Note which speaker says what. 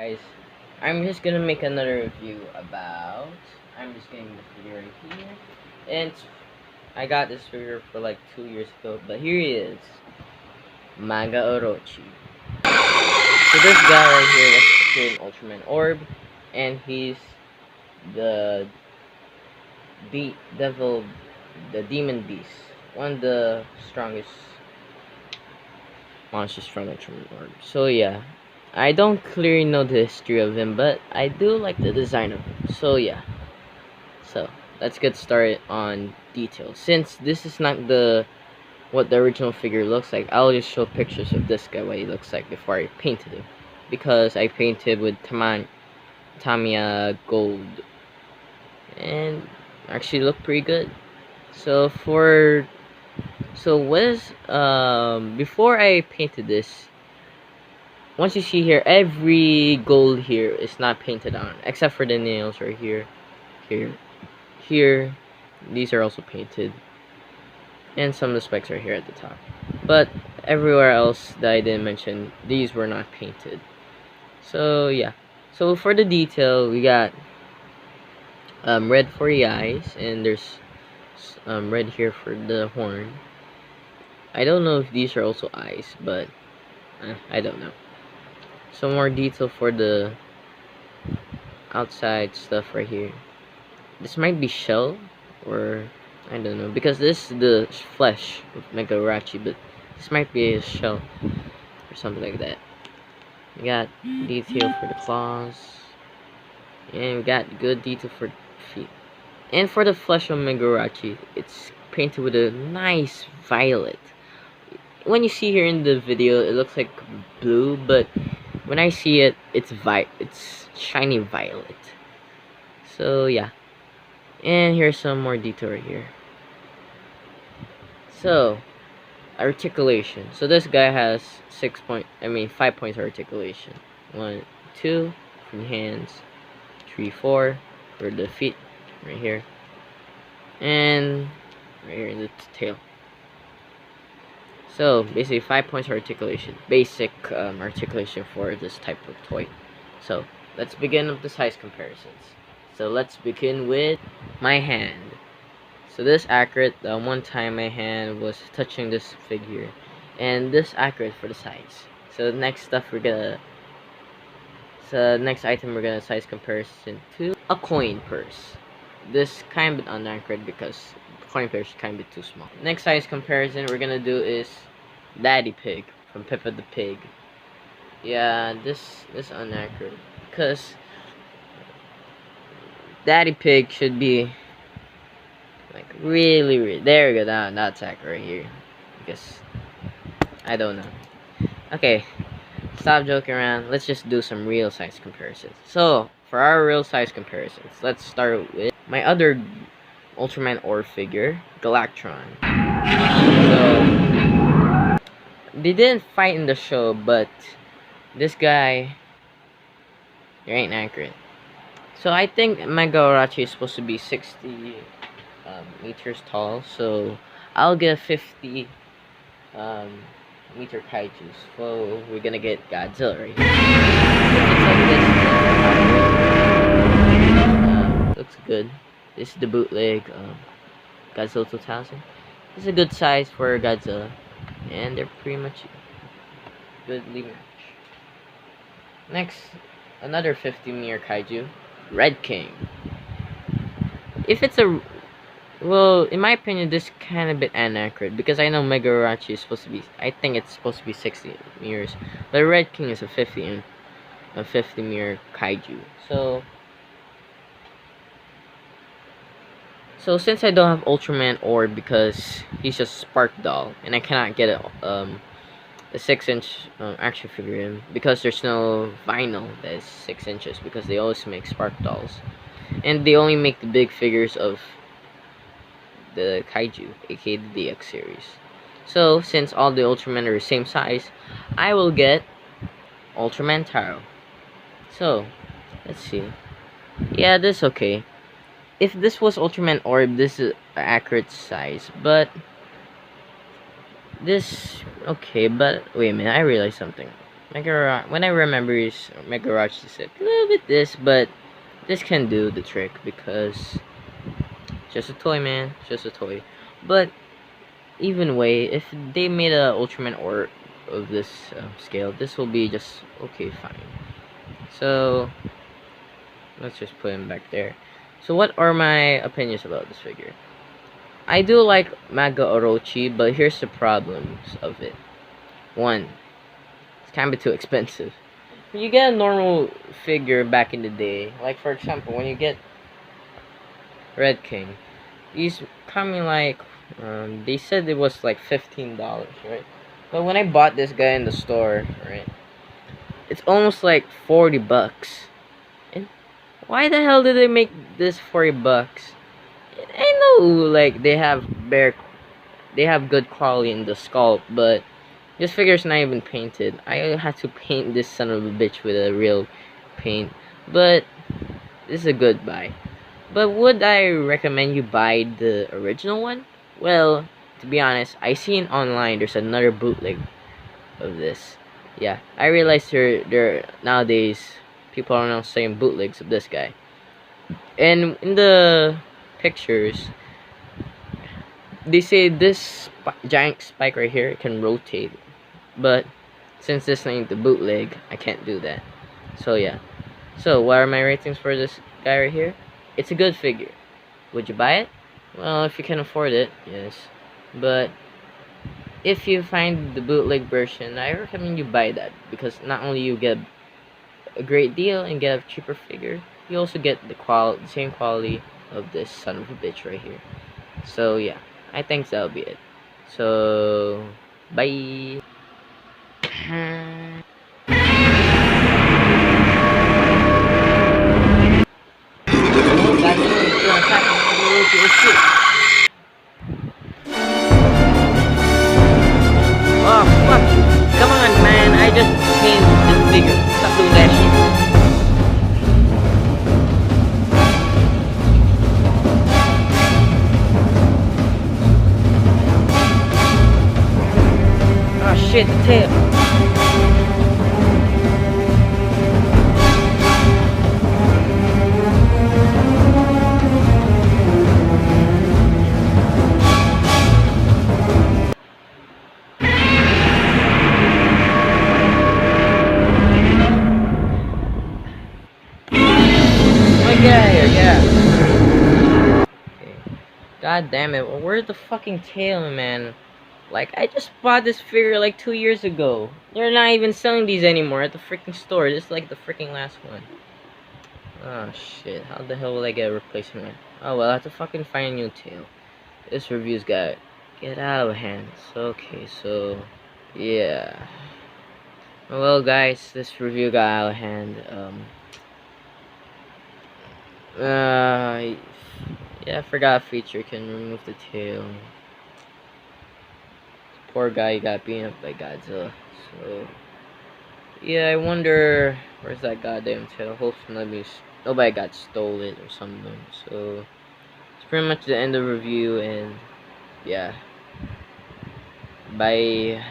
Speaker 1: guys, I'm just gonna make another review about. I'm just getting the figure right here, and I got this figure for like 2 years ago, but here he is, Maga Orochi. So this guy right here was appeared in Ultraman Orb, and he's the devil, the demon beast, one of the strongest monsters from Ultraman Orb. So yeah, I don't clearly know the history of him, but I do like the design of him. So yeah, so let's get started on details. Since this is not what the original figure looks like, I'll just show pictures of this guy, what he looks like before I painted him, because I painted with Tamiya gold, and actually looked pretty good. So before I painted this, once you see here, every gold here is not painted on, except for the nails right here, here. These are also painted, and some of the spikes are here at the top. But everywhere else that I didn't mention, these were not painted. So yeah. So for the detail, we got red for the eyes, and there's red here for the horn. I don't know if these are also eyes, but I don't know. Some more detail for the outside stuff right here. This might be shell, or I don't know, because this is the flesh of Mega Orochi, but this might be a shell or something like that. We got detail for the claws, and we got good detail for the feet. And for the flesh of Mega Orochi, it's painted with a nice violet. When you see here in the video, it looks like blue, but when I see it, it's shiny violet. So yeah, and here's some more detail right here. So articulation. So this guy has 5 points articulation. 1, 2 for the hands, 3, 4 for the feet right here, and right here in the tail. So basically 5 points articulation, basic articulation for this type of toy. So let's begin with the size comparisons. So let's begin with my hand. So this accurate, one time my hand was touching this figure, and this accurate for the size. So next item we're gonna size comparison to a coin purse. This kind of inaccurate because the coin purse is kind of too small. Next size comparison we're gonna do is Daddy Pig from Peppa the Pig. Yeah, this inaccurate because Daddy Pig should be like really there we go. That's accurate right here. Because I don't know. Okay, stop joking around. Let's just do some real size comparisons. So for our real size comparisons, let's start with my other Ultraman Orb figure, Galactron. So they didn't fight in the show, but this guy, you ain't accurate. So I think Mega Orochi is supposed to be 60 meters tall. So I'll get 50 meter kaijus. So we're gonna get Godzilla right here. Looks good. This is the bootleg Godzilla 2000. This is a good size for Godzilla, and they're pretty much goodly match. Next, another 50 meter kaiju, Red King. If it's well, in my opinion, this kind of bit inaccurate because I know Mega Orochi is supposed to be. I think it's supposed to be 60 meters, but Red King is a 50 meter kaiju. So since I don't have Ultraman Orb because he's just Spark Doll, and I cannot get a 6-inch action figure in because there's no vinyl that is 6 inches because they always make Spark Dolls, and they only make the big figures of the kaiju, aka the DX series. So since all the Ultramen are the same size, I will get Ultraman Taro. So let's see. Yeah, this is okay. If this was Ultraman Orb, this is an accurate size, but this okay. But wait a minute, I realized something. When I remember is Mega Orochi is a little bit this, but this can do the trick because it's just a toy, man. It's just a toy. But even way, if they made a Ultraman or of this scale, this will be just okay, fine. So let's just put him back there. So what are my opinions about this figure? I do like Maga Orochi, but here's the problems of it. One, it's kind of too expensive. When you get a normal figure back in the day, like for example, when you get Red King, he's coming like, they said it was like $15, right? But when I bought this guy in the store, right, it's almost like 40 bucks. And why the hell did they make this 40 bucks? I know, like, they have good quality in the sculpt, but this figure's not even painted. I had to paint this son of a bitch with a real paint, but this is a good buy. But would I recommend you buy the original one? Well, to be honest, I seen online there's another bootleg of this. Yeah, I realized there nowadays people are now saying bootlegs of this guy. And in the pictures, they say this giant spike right here can rotate, but since this ain't the bootleg, I can't do that. So yeah. So what are my ratings for this guy right here? It's a good figure. Would you buy it? Well, if you can afford it, yes. But if you find the bootleg version, I recommend you buy that because not only you get a great deal and get a cheaper figure, you also get the same quality of this son of a bitch right here. So yeah, I think that'll be it. So bye. Oh, God, it's gonna attack me. Oh, shit. Oh, fuck. Come on, man. I just changed this figure. Stop doing that shit. Oh, shit, the tail. Oh, get out of here, get out. Okay. God damn it. Well, where's the fucking tail, man? Like, I just bought this figure like 2 years ago. They're not even selling these anymore at the freaking store. This is like the freaking last one. Oh shit, how the hell will I get a replacement? Oh well, I have to fucking find a new tail. This review's got get out of hand. Okay, so yeah. Well guys, this review got out of hand. Yeah, I forgot feature can remove the tail. Poor guy got beaten up by Godzilla. So yeah, I wonder where's that goddamn tail. Hopefully nobody got stole it or something. So it's pretty much the end of the review, and yeah, bye.